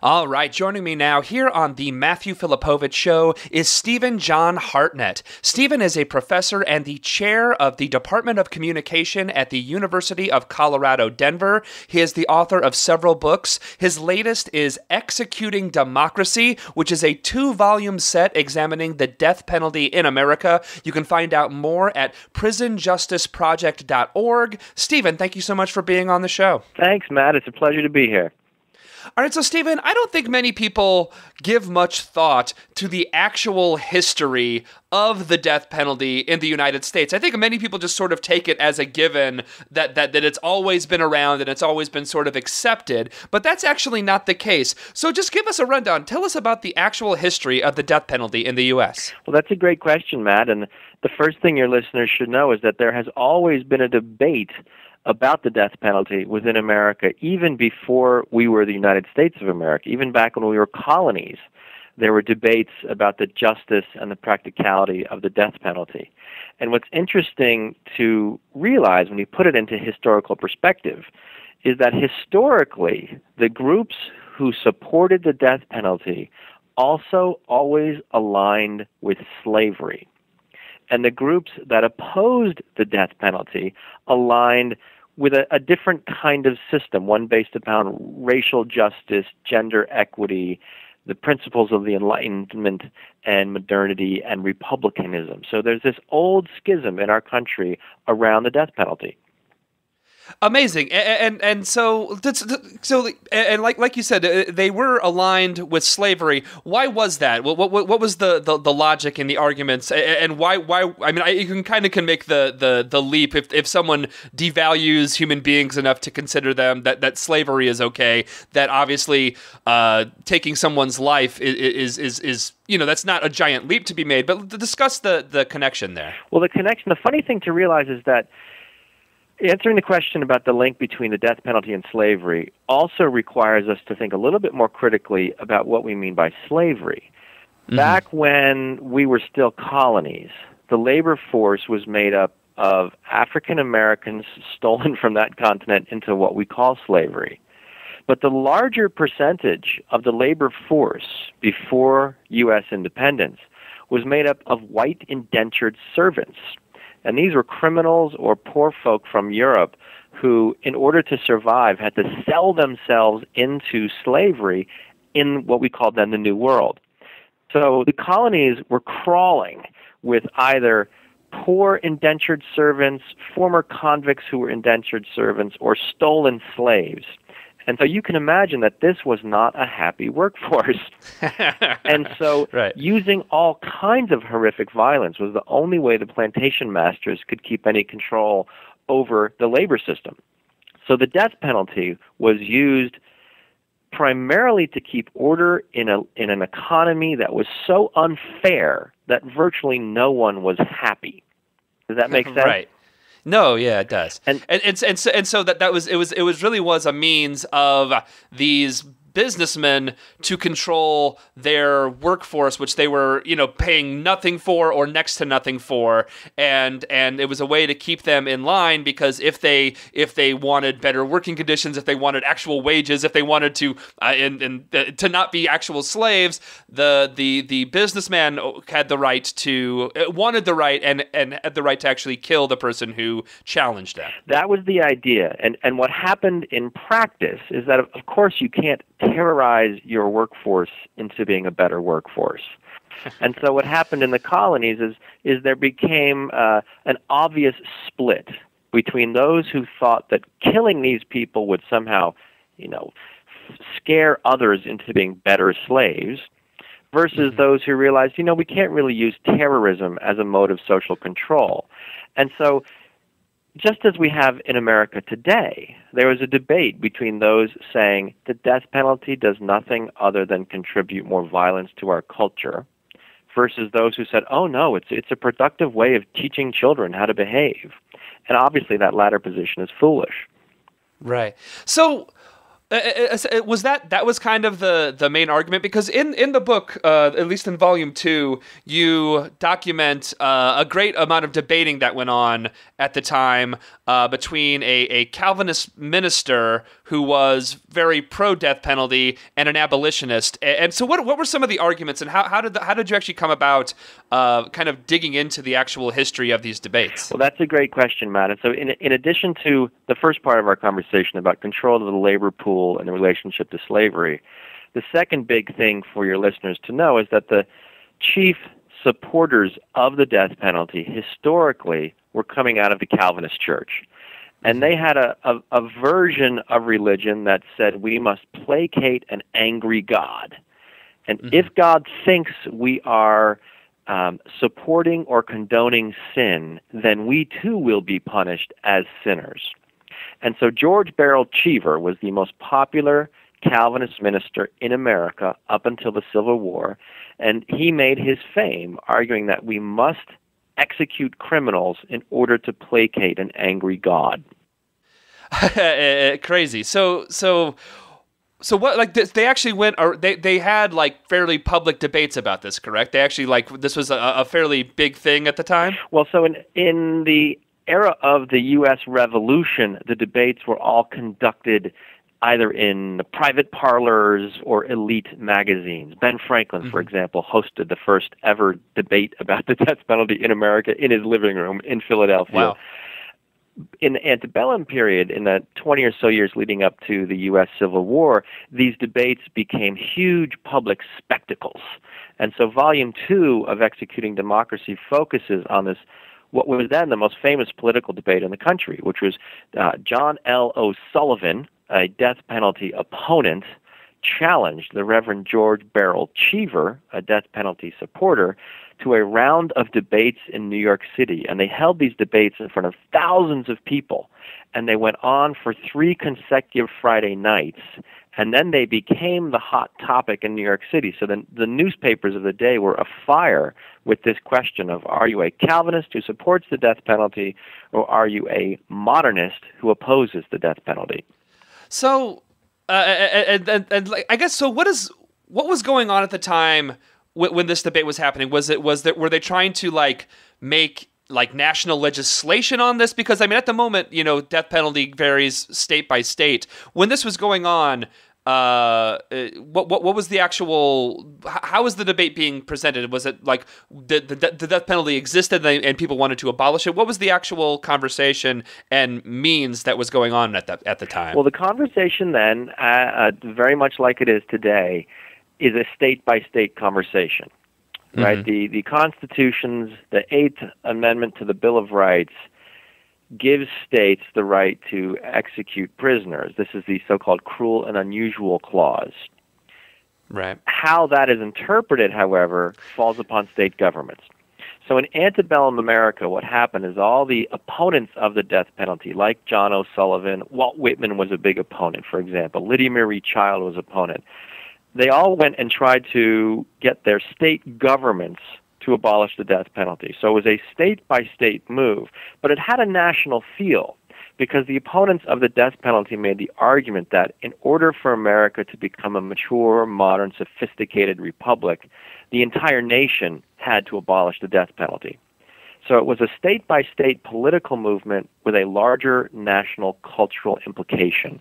All right, joining me now here on the Matthew Filipowicz Show is Stephen John Hartnett. Stephen is a professor and the chair of the Department of Communication at the University of Colorado, Denver. He is the author of several books. His latest is Executing Democracy, which is a 2-volume set examining the death penalty in America. You can find out more at prisonjusticeproject.org. Stephen, thank you so much for being on the show. Thanks, Matt. It's a pleasure to be here. All right, so Stephen, I don't think many people give much thought to the actual history of the death penalty in the United States. I think many people just sort of take it as a given that it's always been around and it's always been sort of accepted, but that's actually not the case. So just give us a rundown. Tell us about the actual history of the death penalty in the U.S. Well, that's a great question, Matt, and the first thing your listeners should know is that there has always been a debate about the death penalty within America, even before we were the United States of America. Even back when we were colonies, there were debates about the justice and the practicality of the death penalty. And what's interesting to realize when you put it into historical perspective is that historically, the groups who supported the death penalty also always aligned with slavery. And the groups that opposed the death penalty aligned with a different kind of system, one based upon racial justice, gender equity, the principles of the Enlightenment and modernity and republicanism. So there's this old schism in our country around the death penalty. Amazing, and so like you said, they were aligned with slavery. Why was that? What was the logic and the arguments, and why? I mean, you can make the leap if someone devalues human beings enough to consider them that slavery is okay. That obviously taking someone's life is that's not a giant leap to be made. But discuss the connection there. Well, the connection. The funny thing to realize is that answering the question about the link between the death penalty and slavery also requires us to think a little bit more critically about what we mean by slavery. Mm-hmm. Back when we were still colonies, the labor force was made up of African Americans stolen from that continent into what we call slavery. But the larger percentage of the labor force before U.S. independence was made up of white indentured servants. And these were criminals or poor folk from Europe who, in order to survive, had to sell themselves into slavery in what we called then the New World. So the colonies were crawling with either poor indentured servants, former convicts who were indentured servants, or stolen slaves. And so you can imagine that this was not a happy workforce. And so using all kinds of horrific violence was the only way the plantation masters could keep any control over the labor system. So the death penalty was used primarily to keep order in an economy that was so unfair that virtually no one was happy. Does that make sense? Right. No, yeah, it does, and so that really was a means of these businessmen to control their workforce, which they were, paying nothing for or next to nothing for, and it was a way to keep them in line, because if they wanted better working conditions, if they wanted actual wages, if they wanted to to not be actual slaves, the businessman had the right to wanted the right and had the right to actually kill the person who challenged them. That was the idea, and what happened in practice is that of course you can't terrorize your workforce into being a better workforce. And so what happened in the colonies is there became an obvious split between those who thought that killing these people would somehow, scare others into being better slaves, versus those who realized, we can't really use terrorism as a mode of social control. And so just as we have in America today, there was a debate between those saying the death penalty does nothing other than contribute more violence to our culture, versus those who said, oh no, it's a productive way of teaching children how to behave. And obviously that latter position is foolish. Right. So was that was kind of the main argument, because in the book, at least in volume 2, you document a great amount of debating that went on at the time between a Calvinist minister who was very pro-death penalty and an abolitionist. And so what were some of the arguments, and how did you actually come about kind of digging into the actual history of these debates? Well, that's a great question, Matt. And so in addition to the first part of our conversation about control of the labor pool and the relationship to slavery, the second big thing for your listeners to know is that the chief supporters of the death penalty historically were coming out of the Calvinist Church. And they had a version of religion that said we must placate an angry God. And if God thinks we are supporting or condoning sin, then we too will be punished as sinners. And so George Beryl Cheever was the most popular Calvinist minister in America up until the Civil War, and he made his fame arguing that we must execute criminals in order to placate an angry God. Crazy. So what? Like they actually went, or they had like fairly public debates about this, correct? They actually this was a fairly big thing at the time. Well, so in the era of the U.S. Revolution, the debates were all conducted either in private parlors or elite magazines. Ben Franklin, for example, hosted the first ever debate about the death penalty in America in his living room in Philadelphia. Wow. In the antebellum period, in the 20 or so years leading up to the U.S. Civil War, these debates became huge public spectacles. And so Volume 2 of Executing Democracy focuses on this, what was then the most famous political debate in the country, which was John L. O'Sullivan, a death penalty opponent, challenged the Reverend George Beryl Cheever, a death penalty supporter, to a round of debates in New York City. And they held these debates in front of thousands of people. And they went on for 3 consecutive Friday nights. And then they became the hot topic in New York City. So the newspapers of the day were afire with this question of, are you a Calvinist who supports the death penalty, or are you a modernist who opposes the death penalty? So, I guess so. What was going on at the time when this debate was happening? Were they trying to make national legislation on this? Because I mean, at the moment, death penalty varies state by state. When this was going on, what was the actual? How was the debate being presented? Was it like the death penalty existed and people wanted to abolish it? What was the actual conversation and means that was going on at the time? Well, the conversation then, very much like it is today, is a state-by-state conversation, right? The Constitution's, the 8th Amendment to the Bill of Rights gives states the right to execute prisoners. This is the so-called cruel and unusual clause. Right. How that is interpreted, however, falls upon state governments. So in antebellum America, what happened is all the opponents of the death penalty, like John O'Sullivan, Walt Whitman was a big opponent, for example, Lydia Marie Child was an opponent. They all went and tried to get their state governments to abolish the death penalty. So it was a state-by-state move, but it had a national feel because the opponents of the death penalty made the argument that in order for America to become a mature, modern, sophisticated republic, the entire nation had to abolish the death penalty. So it was a state-by-state political movement with a larger national cultural implication.